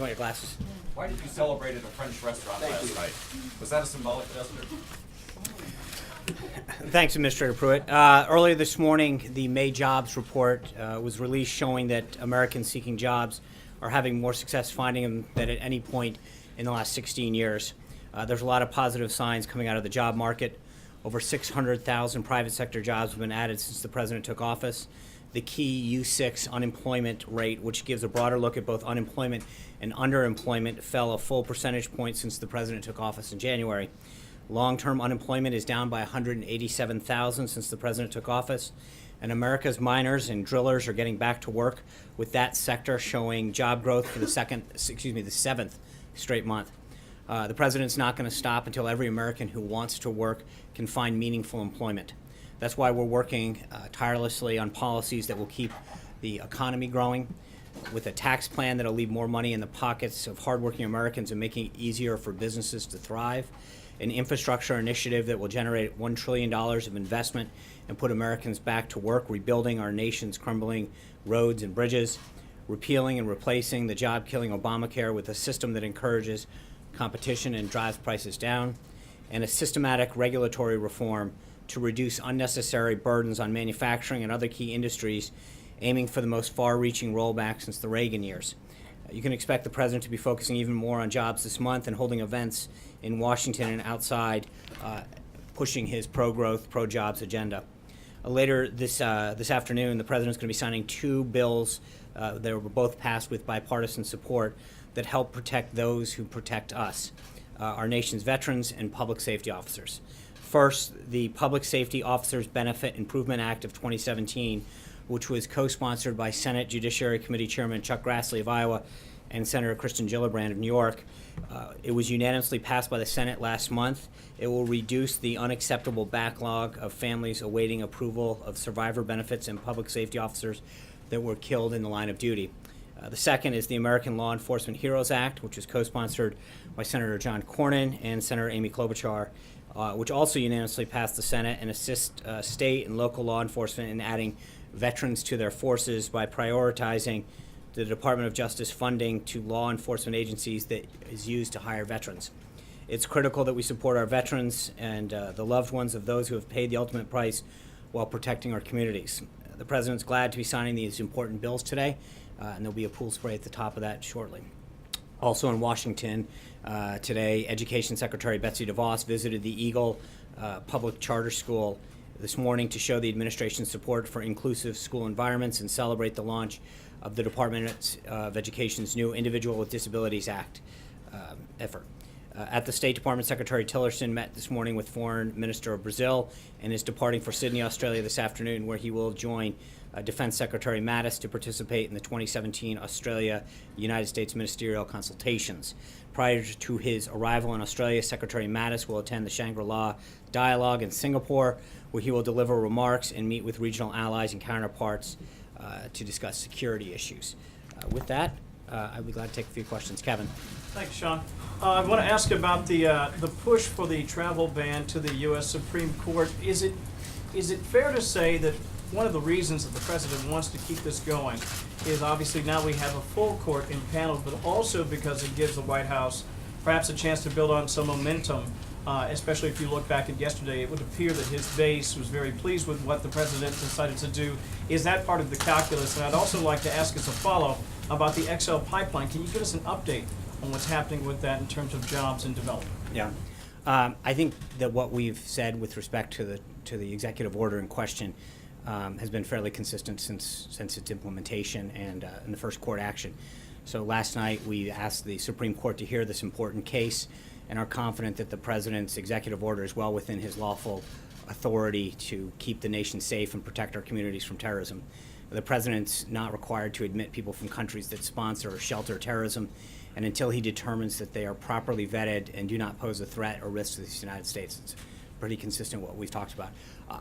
You want your glasses? Why did you celebrate at a French restaurant last night? Was that a symbolic gesture? Thanks, Administrator Pruitt. Earlier this morning, the May jobs report was released showing that Americans seeking jobs are having more success finding them than at any point in the last 16 years. There's a lot of positive signs coming out of the job market. Over 600,000 private sector jobs have been added since the president took office. The key U6 unemployment rate, which gives a broader look at both unemployment and underemployment, fell a full percentage point since the president took office in January. Long-term unemployment is down by 187,000 since the president took office, and America's miners and drillers are getting back to work, with that sector showing job growth for the seventh straight month. The president's not going to stop until every American who wants to work can find meaningful employment. That's why we're working tirelessly on policies that will keep the economy growing, with a tax plan that will leave more money in the pockets of hardworking Americans and making it easier for businesses to thrive, an infrastructure initiative that will generate $1 trillion of investment and put Americans back to work, rebuilding our nation's crumbling roads and bridges, repealing and replacing the job-killing Obamacare with a system that encourages competition and drives prices down, and a systematic regulatory reform to reduce unnecessary burdens on manufacturing and other key industries, aiming for the most far-reaching rollback since the Reagan years. You can expect the president to be focusing even more on jobs this month and holding events in Washington and outside, pushing his pro-growth, pro-jobs agenda. Later this afternoon, the president's going to be signing two bills that were both passed with bipartisan support that help protect those who protect us, our nation's veterans and public safety officers. First, the Public Safety Officers Benefit Improvement Act of 2017, which was co-sponsored by Senate Judiciary Committee Chairman Chuck Grassley of Iowa and Senator Kristen Gillibrand of New York. It was unanimously passed by the Senate last month. It will reduce the unacceptable backlog of families awaiting approval of survivor benefits and public safety officers that were killed in the line of duty. The second is the American Law Enforcement Heroes Act, which was co-sponsored by Senator John Cornyn and Senator Amy Klobuchar, which also unanimously passed the Senate and assists state and local law enforcement in adding veterans to their forces by prioritizing the Department of Justice funding to law enforcement agencies that is used to hire veterans. It's critical that we support our veterans and the loved ones of those who have paid the ultimate price while protecting our communities. The president's glad to be signing these important bills today, and there'll be a pool spray at the top of that shortly. Also in Washington today, Education Secretary Betsy DeVos visited the Eagle Public Charter School this morning to show the administration's support for inclusive school environments and celebrate the launch of the Department of Education's new Individual with Disabilities Act effort. At the State Department, Secretary Tillerson met this morning with Foreign Minister of Brazil and is departing for Sydney, Australia this afternoon, where he will join Defense Secretary Mattis to participate in the 2017 Australia-United States ministerial consultations. Prior to his arrival in Australia, Secretary Mattis will attend the Shangri-La Dialogue in Singapore, where he will deliver remarks and meet with regional allies and counterparts to discuss security issues. With that, I'd be glad to take a few questions. Kevin. Thanks, Sean. I want to ask about the push for the travel ban to the U.S. Supreme Court. Is it fair to say that one of the reasons that the president wants to keep this going is obviously now we have a full court impaneled, but also because it gives the White House perhaps a chance to build on some momentum, especially if you look back at yesterday, it would appear that his base was very pleased with what the president decided to do. Is that part of the calculus? And I'd also like to ask as a follow about the XL pipeline. Can you give us an update on what's happening with that in terms of jobs and development? Yeah. I think that what we've said with respect to the executive order in question has been fairly consistent since its implementation and in the first court action. So last night we asked the Supreme Court to hear this important case and are confident that the president's executive order is well within his lawful authority to keep the nation safe and protect our communities from terrorism. The president's not required to admit people from countries that sponsor or shelter terrorism, and until he determines that they are properly vetted and do not pose a threat or risk to the United States. It's pretty consistent with what we've talked about.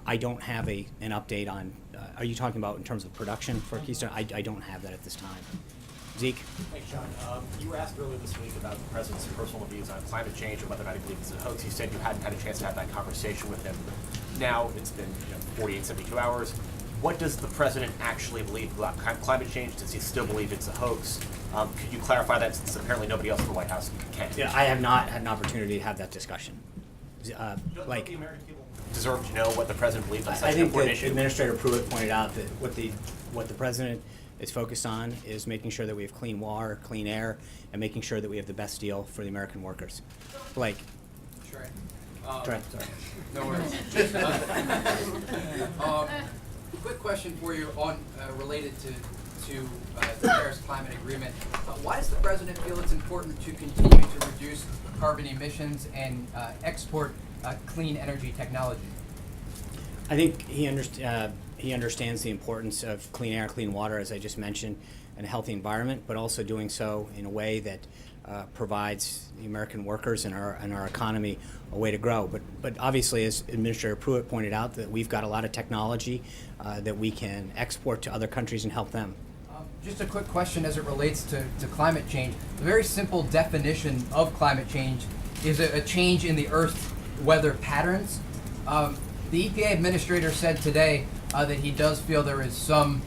I don't have an update on, are you talking about in terms of production for Keystone? I don't have that at this time. Zeke? Hey, Sean. You were asked earlier this week about the president's personal views on climate change and whether or not he believes it's a hoax. You said you hadn't had a chance to have that conversation with him. Now it's been 48, 72 hours. What does the president actually believe about climate change? Does he still believe it's a hoax? Could you clarify that, since apparently nobody else in the White House can? Yeah, I have not had an opportunity to have that discussion. Don't Like, the American people deserve to know what the president believes on I such an think important that issue? Administrator Pruitt pointed out that what the president is focused on is making sure that we have clean water, clean air, and making sure that we have the best deal for the American workers. Blake. Sure. Sorry. No worries. Quick question for you on related to the Paris Climate Agreement. Why does the president feel it's important to continue to reduce carbon emissions and export clean energy technology? I think he understands the importance of clean air, clean water, as I just mentioned, and a healthy environment, but also doing so in a way that provides the American workers and our economy a way to grow. But obviously, as Administrator Pruitt pointed out, that we've got a lot of technology that we can export to other countries and help them. Just a quick question as it relates to climate change. A very simple definition of climate change is a change in the Earth's weather patterns. The EPA administrator said today that he does feel there is some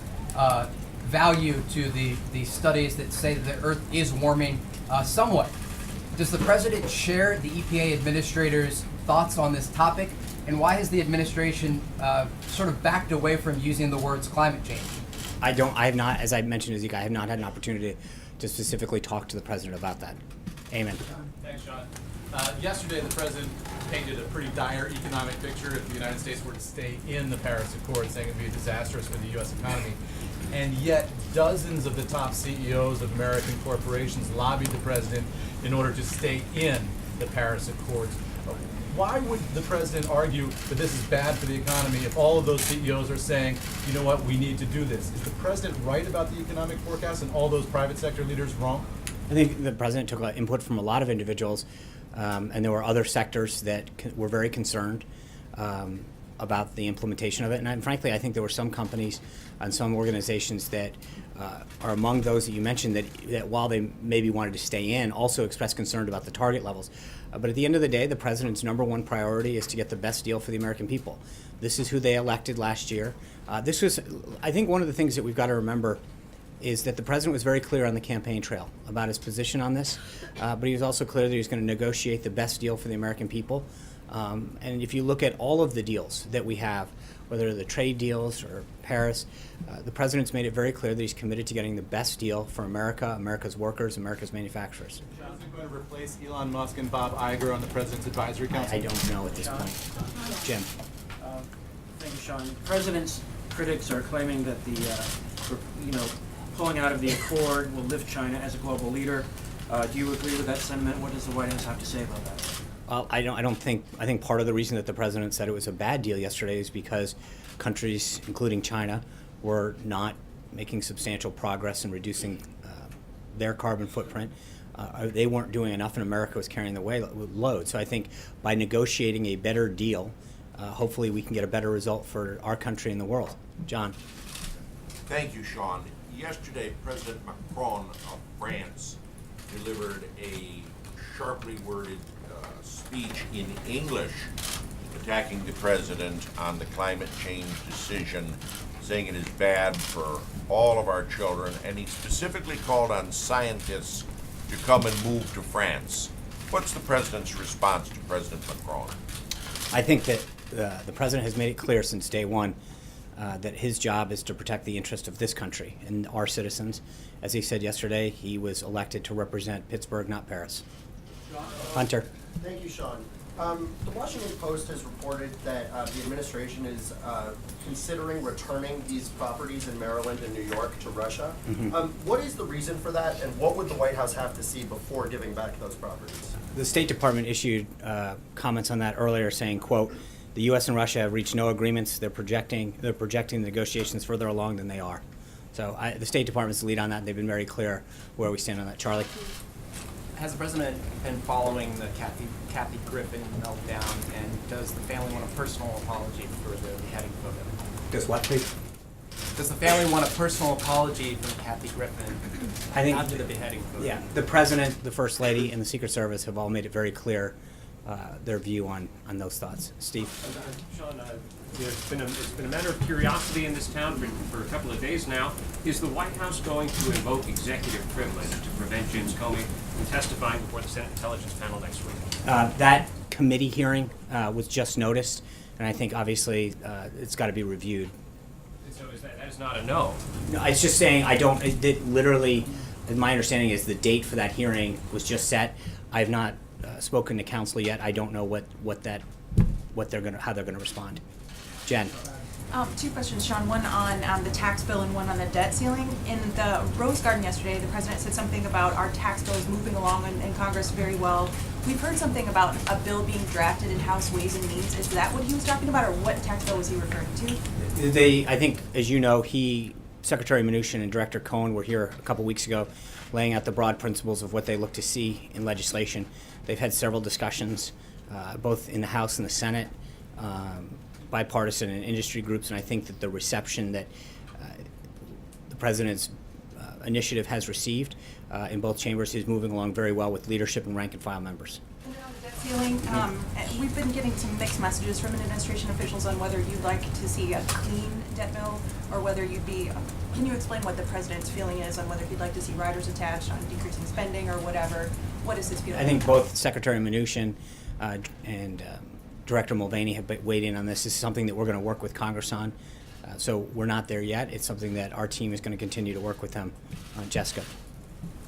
value to the studies that say that the Earth is warming somewhat. Does the president share the EPA administrator's thoughts on this topic? And why has the administration sort of backed away from using the words climate change? I have not, as I mentioned, Ezekiel, I have not had an opportunity to specifically talk to the president about that. Amen. Thanks, Sean. Yesterday, the president painted a pretty dire economic picture if the United States were to stay in the Paris Accord, saying it would be disastrous for the U.S. economy. And yet, dozens of the top CEOs of American corporations lobbied the president in order to stay in the Paris Accords. Why would the president argue that this is bad for the economy if all of those CEOs are saying, you know what, we need to do this? Is the president right about the economic forecast and all those private sector leaders wrong? I think the president took input from a lot of individuals, and there were other sectors that were very concerned about the implementation of it. And frankly, I think there were some companies and some organizations that are among those that you mentioned that while they maybe wanted to stay in, also expressed concern about the target levels. But at the end of the day, the president's number one priority is to get the best deal for the American people. This is who they elected last year. I think one of the things that we've got to remember is that the president was very clear on the campaign trail about his position on this, but he was also clear that he was going to negotiate the best deal for the American people. And if you look at all of the deals that we have, whether they're the trade deals or Paris, the president's made it very clear that he's committed to getting the best deal for America, America's workers, America's manufacturers. Is Johnson going to replace Elon Musk and Bob Iger on the president's advisory council? I don't know at this point. Jim. Thank you, Sean. The president's critics are claiming that pulling out of the accord will lift China as a global leader. Do you agree with that sentiment? What does the White House have to say about that? I think part of the reason that the president said it was a bad deal yesterday is because countries, including China, were not making substantial progress in reducing their carbon footprint. They weren't doing enough, and America was carrying the load. So I think by negotiating a better deal, hopefully we can get a better result for our country and the world. John. Thank you, Sean. Yesterday, President Macron of France delivered a sharply worded speech in English attacking the president on the climate change decision, saying it is bad for all of our children, and he specifically called on scientists to come and move to France. What's the president's response to President Macron? I think that the president has made it clear since day one that his job is to protect the interest of this country and our citizens. As he said yesterday, he was elected to represent Pittsburgh, not Paris. Hunter. Thank you, Sean. The Washington Post has reported that the administration is considering returning these properties in Maryland and New York to Russia. What is the reason for that, and what would the White House have to see before giving back those properties? The State Department issued comments on that earlier, saying, quote, the U.S. and Russia have reached no agreements. They're projecting the negotiations further along than they are. So the State Department's the lead on that, and they've been very clear where we stand on that. Charlie? Has the president been following the Kathy Griffin meltdown, and does the family want a personal apology for the beheading photo? Does what, please? Does the family want a personal apology from Kathy Griffin I think after the beheading photo? Yeah, the president, the first lady, and the Secret Service have all made it very clear their view on those thoughts. Steve? Sean, it's been a matter of curiosity in this town for a couple of days now. Is the White House going to invoke executive privilege to prevent James Comey from testifying before the Senate Intelligence Panel next week? That committee hearing was just noticed, and I think obviously it's got to be reviewed. And so that is not a no. No, it's just saying literally, my understanding is the date for that hearing was just set. I have not spoken to council yet. I don't know how they're gonna respond. Jen. Two questions, Sean. One on the tax bill and one on the debt ceiling. In the Rose Garden yesterday, the president said something about our tax bill is moving along in Congress very well. We've heard something about a bill being drafted in House Ways and Means. Is that what he was talking about, or what tax bill was he referring to? I think, as you know, Secretary Mnuchin and Director Cohen were here a couple weeks ago laying out the broad principles of what they look to see in legislation. They've had several discussions, both in the House and the Senate, bipartisan and industry groups, and I think that the reception that the President's initiative has received in both chambers is moving along very well with leadership and rank and file members. And then on the debt ceiling, we've been getting some mixed messages from administration officials on whether you'd like to see a clean debt bill or whether you'd be. Can you explain what the president's feeling is on whether he'd like to see riders attached on decreasing spending or whatever? What is his feeling? I think both Secretary Mnuchin and Director Mulvaney have weighed in on this. This is something that we're going to work with Congress on. So we're not there yet. It's something that our team is going to continue to work with them on. Jessica.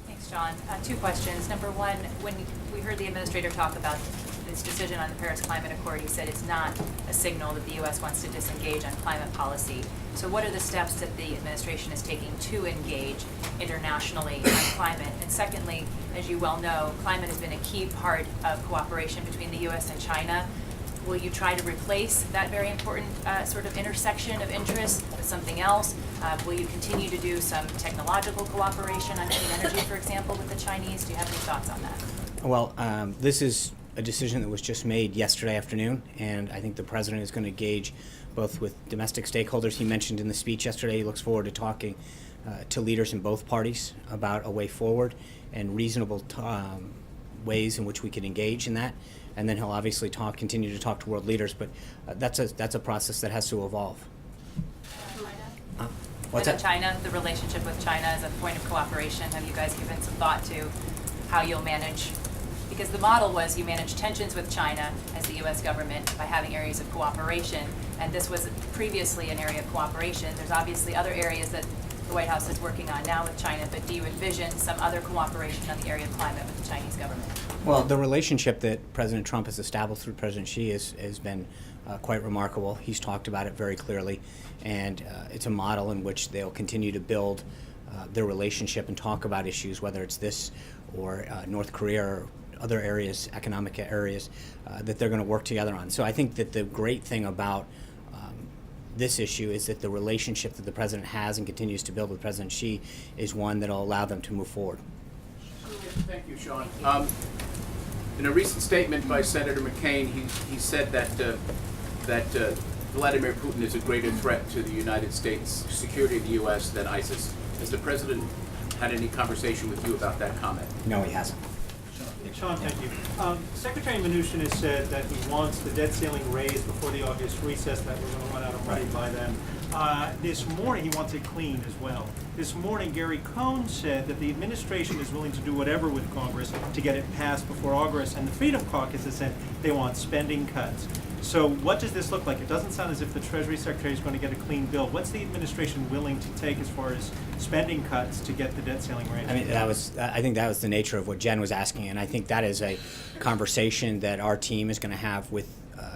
Thanks, John. Two questions. Number one, when we heard the administrator talk about this decision on the Paris Climate Accord, he said it's not a signal that the U.S. wants to disengage on climate policy. So what are the steps that the administration is taking to engage internationally on climate? And secondly, as you well know, climate has been a key part of cooperation between the U.S. and China. Will you try to replace that very important sort of intersection of interest with something else? Will you continue to do some technological cooperation on clean energy, for example, with the Chinese? Do you have any thoughts on that? Well, this is a decision that was just made yesterday afternoon, and I think the President is going to engage both with domestic stakeholders. He mentioned in the speech yesterday he looks forward to talking to leaders in both parties about a way forward and reasonable ways in which we can engage in that. And then he'll obviously continue to talk to world leaders, but that's a process that has to evolve. What's that? China, the relationship with China as a point of cooperation, have you guys given some thought to how you'll manage? Because the model was you manage tensions with China as the U.S. government by having areas of cooperation, and this was previously an area of cooperation. There's obviously other areas that the White House is working on now with China, but do you envision some other cooperation on the area of climate with the Chinese government? Well, the relationship that President Trump has established through President Xi has been quite remarkable. He's talked about it very clearly, and it's a model in which they'll continue to build their relationship and talk about issues, whether it's this or North Korea or other areas, economic areas, that they're going to work together on. So I think that the great thing about this issue is that the relationship that the President has and continues to build with President Xi is one that will allow them to move forward. Thank you, Sean. In a recent statement by Senator McCain, he said that Vladimir Putin is a greater threat to the United States security of the U.S. than ISIS. Has the President had any conversation with you about that comment? No, he hasn't. Sean, thank you. Secretary Mnuchin has said that he wants the debt ceiling raised before the August recess, that we're going to run out of money by then. This morning, he wants it clean as well. This morning, Gary Cohn said that the administration is willing to do whatever with Congress to get it passed before August, and the Freedom Caucus has said they want spending cuts. So what does this look like? It doesn't sound as if the Treasury Secretary is going to get a clean bill. What's the administration willing to take as far as spending cuts to get the debt ceiling raised? I mean, I think that was the nature of what Jen was asking, and I think that is a conversation that our team is going to have with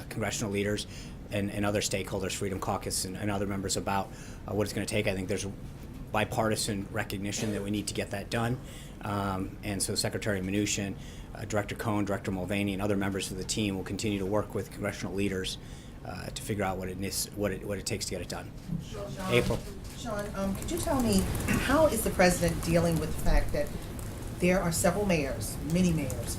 congressional leaders and other stakeholders, Freedom Caucus and other members about what it's going to take. I think there's bipartisan recognition that we need to get that done, and so Secretary Mnuchin, Director Cohen, Director Mulvaney, and other members of the team will continue to work with congressional leaders to figure out what it takes to get it done. April. Sean, could you tell me how is the president dealing with the fact that there are several mayors, many mayors,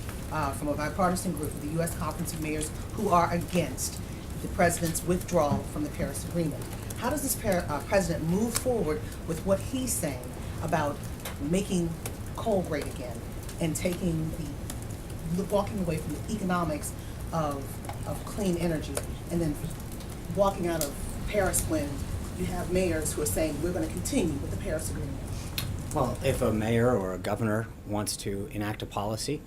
from a bipartisan group of the U.S. Conference of Mayors who are against the president's withdrawal from the Paris Agreement? How does this president move forward with what he's saying about making coal great again and taking walking away from the economics of clean energy, and then walking out of Paris when you have mayors who are saying, we're going to continue with the Paris Agreement? Well, if a mayor or a governor wants to enact a policy,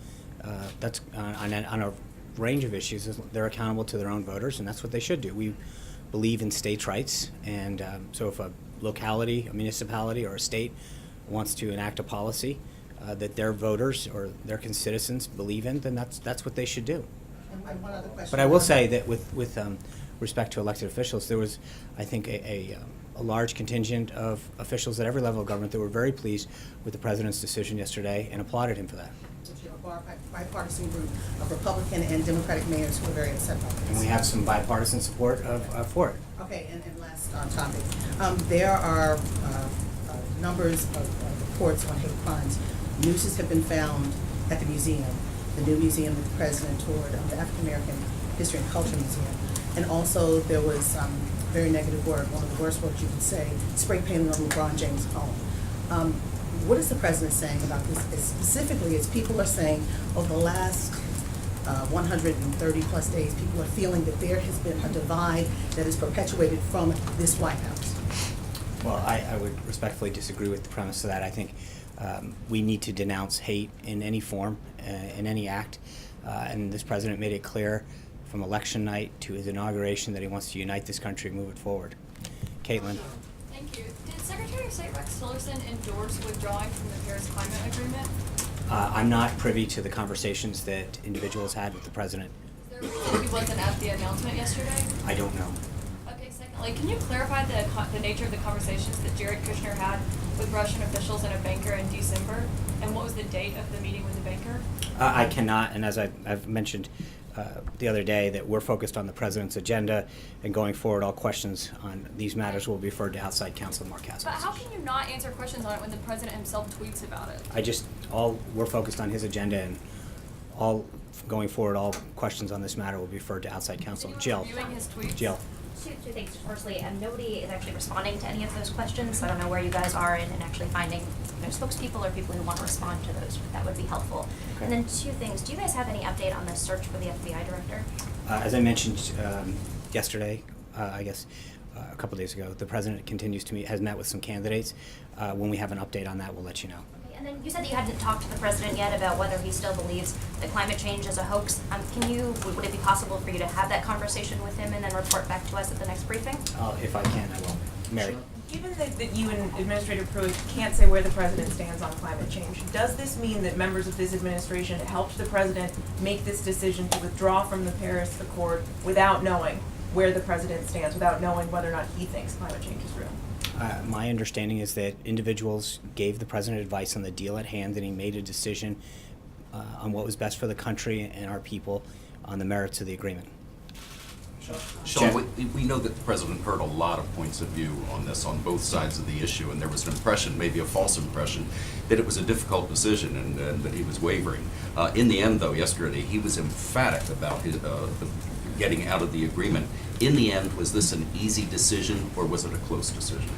that's on a range of issues, they're accountable to their own voters, and that's what they should do. We believe in states' rights, and so if a locality, a municipality, or a state wants to enact a policy that their voters or their citizens believe in, then that's what they should do. And one other question. But I will say that with respect to elected officials, there was, I think, a large contingent of officials at every level of government that were very pleased with the president's decision yesterday and applauded him for that. You have a bipartisan group of Republican and Democratic mayors who are very upset about this. And we have some bipartisan support for it. Okay, and last topic. There are numbers of reports on hate crimes. Nooses have been found at the museum, the new museum that the president toured, the African American History and Culture Museum. And also there was very negative word, one of the worst words you could say, spray painting on LeBron James' home. What is the president saying about this? Specifically, as people are saying over the last 130 plus days, people are feeling that there has been a divide that is perpetuated from this White House. Well, I would respectfully disagree with the premise of that. I think we need to denounce hate in any form, in any act, and this president made it clear from election night to his inauguration that he wants to unite this country and move it forward. Caitlin. Thank you. Did Secretary of State Rex Tillerson endorse withdrawing from the Paris Climate Agreement? I'm not privy to the conversations that individuals had with the president. Is there a reason he wasn't at the announcement yesterday? I don't know. Okay, secondly, can you clarify the nature of the conversations that Jared Kushner had with Russian officials and a banker in December? And what was the date of the meeting with the banker? I cannot, and as I've mentioned the other day, that we're focused on the president's agenda, and going forward, all questions on these matters will be referred to outside counsel Mark Haskins. But how can you not answer questions on it when the president himself tweets about it? We're focused on his agenda, and going forward, all questions on this matter will be referred to outside counsel. Jill. Reviewing his tweets? Jill. Two things. Firstly, nobody is actually responding to any of those questions, so I don't know where you guys are in actually finding spokespeople or people who want to respond to those. That would be helpful. Okay. And then two things. Do you guys have any update on the search for the FBI director? As I mentioned yesterday, I guess a couple days ago, the president has met with some candidates. When we have an update on that, we'll let you know. Okay. And then you said that you hadn't talked to the president yet about whether he still believes that climate change is a hoax. Would it be possible for you to have that conversation with him and then report back to us at the next briefing? If I can, I will. Mary. Given that you and Administrator Pruitt can't say where the president stands on climate change, does this mean that members of this administration helped the president make this decision to withdraw from the Paris Accord without knowing where the president stands, without knowing whether or not he thinks climate change is real? My understanding is that individuals gave the president advice on the deal at hand, and he made a decision on what was best for the country and our people on the merits of the agreement. Sean, we know that the president heard a lot of points of view on this, on both sides of the issue, and there was an impression, maybe a false impression, that it was a difficult decision and that he was wavering. In the end, though, yesterday, he was emphatic about his, getting out of the agreement. In the end, was this an easy decision or was it a close decision?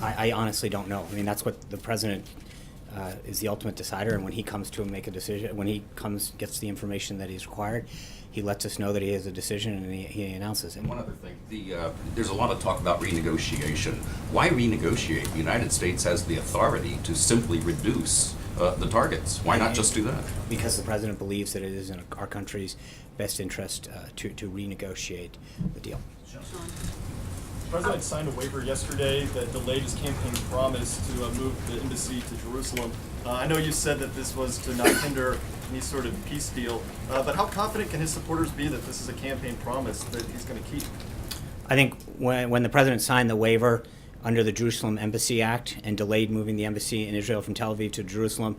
I honestly don't know. I mean, that's what the president is the ultimate decider, and when he comes to make a decision, when he gets the information that he's required, he lets us know that he has a decision and he announces it. And one other thing, there's a lot of talk about renegotiation. Why renegotiate? The United States has the authority to simply reduce the targets. Why not just do that? Because the president believes that it is in our country's best interest to renegotiate the deal. The president signed a waiver yesterday that delayed his campaign promise to move the embassy to Jerusalem. I know you said that this was to not hinder any sort of peace deal, but how confident can his supporters be that this is a campaign promise that he's going to keep? I think when the president signed the waiver under the Jerusalem Embassy Act and delayed moving the embassy in Israel from Tel Aviv to Jerusalem,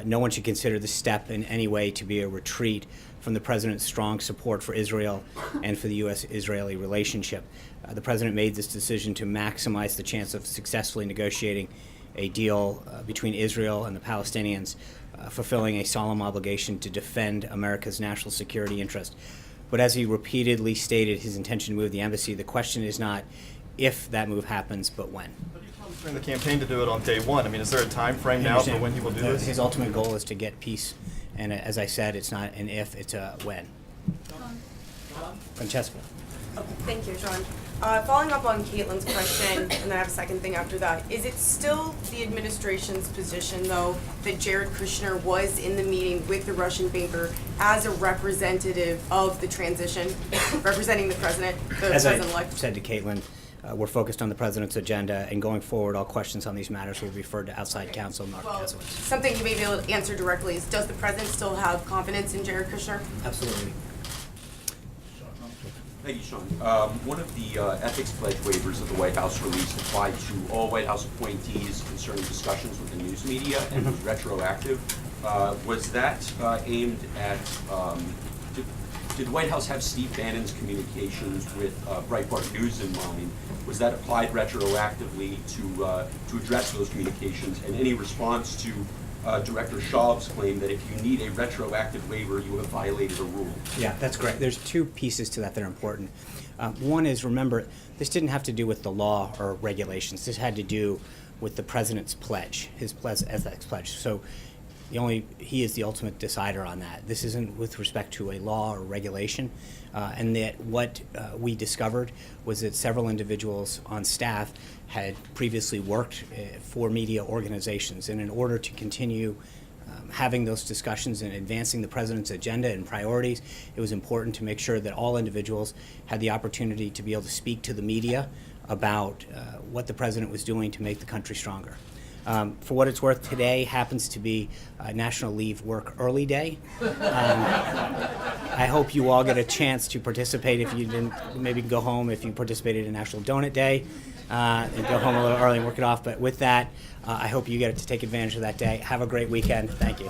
no one should consider this step in any way to be a retreat from the president's strong support for Israel and for the U.S.-Israeli relationship. The president made this decision to maximize the chance of successfully negotiating a deal between Israel and the Palestinians, fulfilling a solemn obligation to defend America's national security interest. But as he repeatedly stated his intention to move the embassy, the question is not if that move happens, but when. But he promised during the campaign to do it on day one. I mean, is there a time frame now for when he will do this? His ultimate goal is to get peace And as I said, it's not an if, it's a when. Francesca. Thank you, Sean. Following up on Caitlin's question, and then I have a second thing after that, is it still the administration's position, though, that Jared Kushner was in the meeting with the Russian banker as a representative of the transition, representing the president, the As I president-elect? said to Caitlin, we're focused on the president's agenda, and going forward, all questions on these matters will be referred to outside counsel, Mark Kasowitz. Something you may be able to answer directly is, does the president still have confidence in Jared Kushner? Absolutely. Thank you, Sean. One of the ethics pledge waivers that the White House released applied to all White House appointees concerning discussions with the news media and was retroactive. Was that aimed at, did the White House have Steve Bannon's communications with Breitbart News in mind? Was that applied retroactively to address those communications? And any response to Director Schaub's claim that if you need a retroactive waiver, you have violated a rule? Yeah, that's great. There's two pieces to that that are important. One is, remember, this didn't have to do with the law or regulations. This had to do with the president's pledge, his ethics pledge. So he is the ultimate decider on that. This isn't with respect to a law or regulation. And that what we discovered was that several individuals on staff had previously worked for media organizations. And in order to continue having those discussions and advancing the president's agenda and priorities, it was important to make sure that all individuals had the opportunity to be able to speak to the media about what the president was doing to make the country stronger. For what it's worth, today happens to be National Leave Work Early Day. I hope you all get a chance to participate. If you didn't, maybe go home if you participated in National Donut Day and go home a little early and work it off. But with that, I hope you get to take advantage of that day. Have a great weekend. Thank you.